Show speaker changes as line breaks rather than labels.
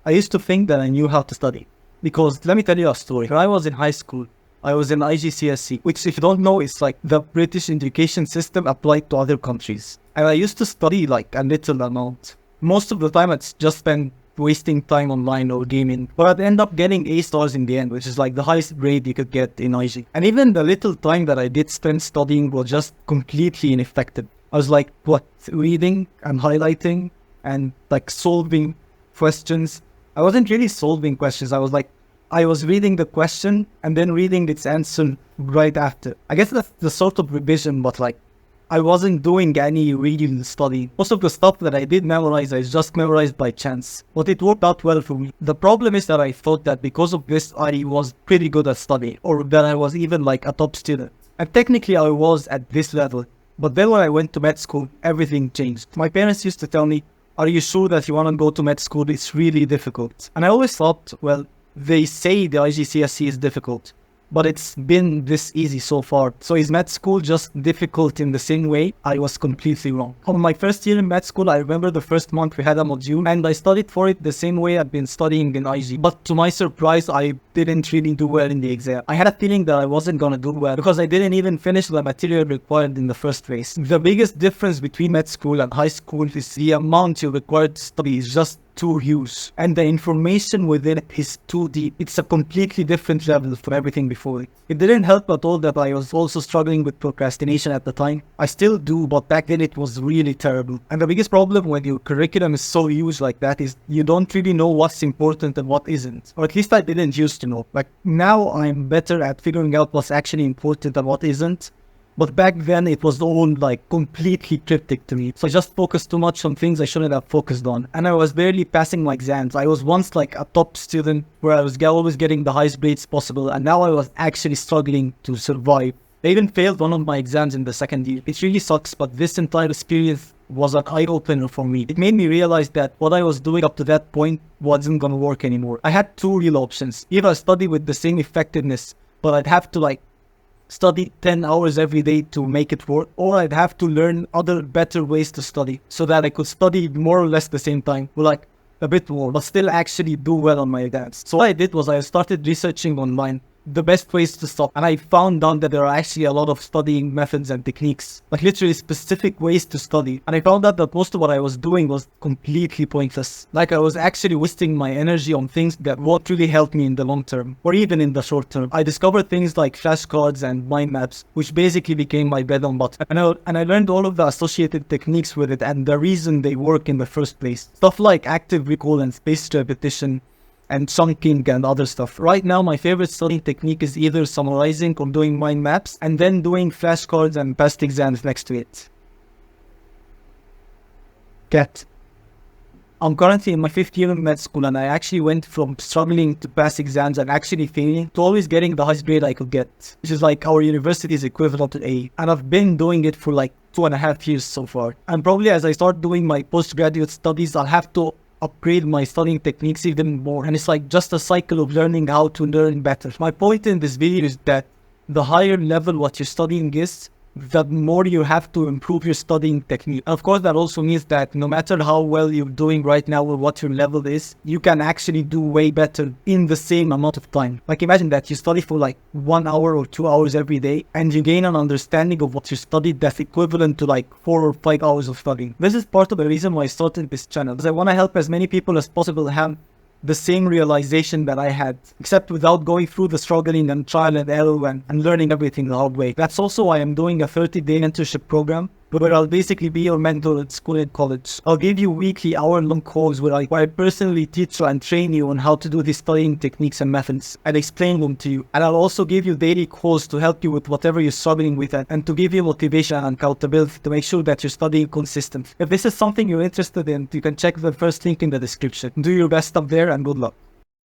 I used to think that I knew how to study. Because let me tell you a story. When I was in high school, I was in IGCSE, which if you don't know, is like the British education system applied to other countries. And I used to study like a little amount. Most of the time I'd just spend wasting time online or gaming. But I'd end up getting A stars in the end, which is like the highest grade you could get in IG. And even the little time that I did spend studying was just completely ineffective. I was like, what, reading and highlighting and like solving questions. I wasn't really solving questions. I was reading the question and then reading its answer right after. I guess that's the sort of revision, but like, I wasn't doing any real study. Most of the stuff that I did memorize, I just memorized by chance. But it worked out well for me. The problem is that I thought that because of this, I was pretty good at studying, or that I was even like a top student. And technically I was at this level. But then when I went to med school, everything changed. My parents used to tell me, are you sure that you want to go to med school? It's really difficult. And I always thought, well, they say the IGCSE is difficult, but it's been this easy so far. So is med school just difficult in the same way? I was completely wrong. On my first year in med school, I remember the first month we had a module and I studied for it the same way I'd been studying in IG. But to my surprise, I didn't really do well in the exam. I had a feeling that I wasn't gonna do well because I didn't even finish the material required in the first place. The biggest difference between med school and high school is the amount you're required to study is just too huge, and the information within it is too deep. It's a completely different level from everything before. It didn't help at all that I was also struggling with procrastination at the time. I still do, but back then it was really terrible. And the biggest problem when your curriculum is so huge like that is you don't really know what's important and what isn't. Or at least I didn't used to know. Like now I'm better at figuring out what's actually important and what isn't. But back then it was all like completely cryptic to me. So I just focused too much on things I shouldn't have focused on. And I was barely passing my exams. I was once like a top student where I was always getting the highest grades possible. And now I was actually struggling to survive. I even failed one of my exams in the second year. It really sucks, but this entire experience was an eye-opener for me. It made me realize that what I was doing up to that point wasn't gonna work anymore. I had two real options. Either I study with the same effectiveness, but I'd have to like study 10 hours every day to make it work, or I'd have to learn other better ways to study so that I could study more or less the same time, or like a bit more, but still actually do well on my exams. So what I did was I started researching online the best ways to study, and I found out that there are actually a lot of studying methods and techniques, like literally specific ways to study. And I found out that most of what I was doing was completely pointless. Like I was actually wasting my energy on things that won't really help me in the long term, or even in the short term. I discovered things like flashcards and mind maps, which basically became my bread and butter. And I learned all of the associated techniques with it and the reason they work in the first place. Stuff like active recall and spaced repetition, and chunking and other stuff. Right now, my favorite studying technique is either summarizing or doing mind maps, and then doing flashcards and past exams next to it. Cat. I'm currently in my 5th year in med school, and I actually went from struggling to pass exams and actually failing to always getting the highest grade I could get, which is like our university's equivalent to A. And I've been doing it for like 2.5 years so far. And probably as I start doing my postgraduate studies, I'll have to upgrade my studying techniques even more. And it's like just a cycle of learning how to learn better. My point in this video is that the higher level what you're studying is, the more you have to improve your studying technique. And of course, that also means that no matter how well you're doing right now or what your level is, you can actually do way better in the same amount of time. Like imagine that you study for like 1 hour or 2 hours every day, and you gain an understanding of what you studied that's equivalent to like 4 or 5 hours of studying. This is part of the reason why I started this channel, because I want to help as many people as possible have the same realization that I had, except without going through the struggling and trial and error and learning everything the hard way. That's also why I'm doing a 30-day mentorship program where I'll basically be your mentor at school and college. I'll give you weekly hour-long calls where I personally teach you and train you on how to do these studying techniques and methods and explain them to you. And I'll also give you daily calls to help you with whatever you're struggling with and to give you motivation and accountability to make sure that you're studying consistent. If this is something you're interested in, you can check the first link in the description. Do your best up there and good luck.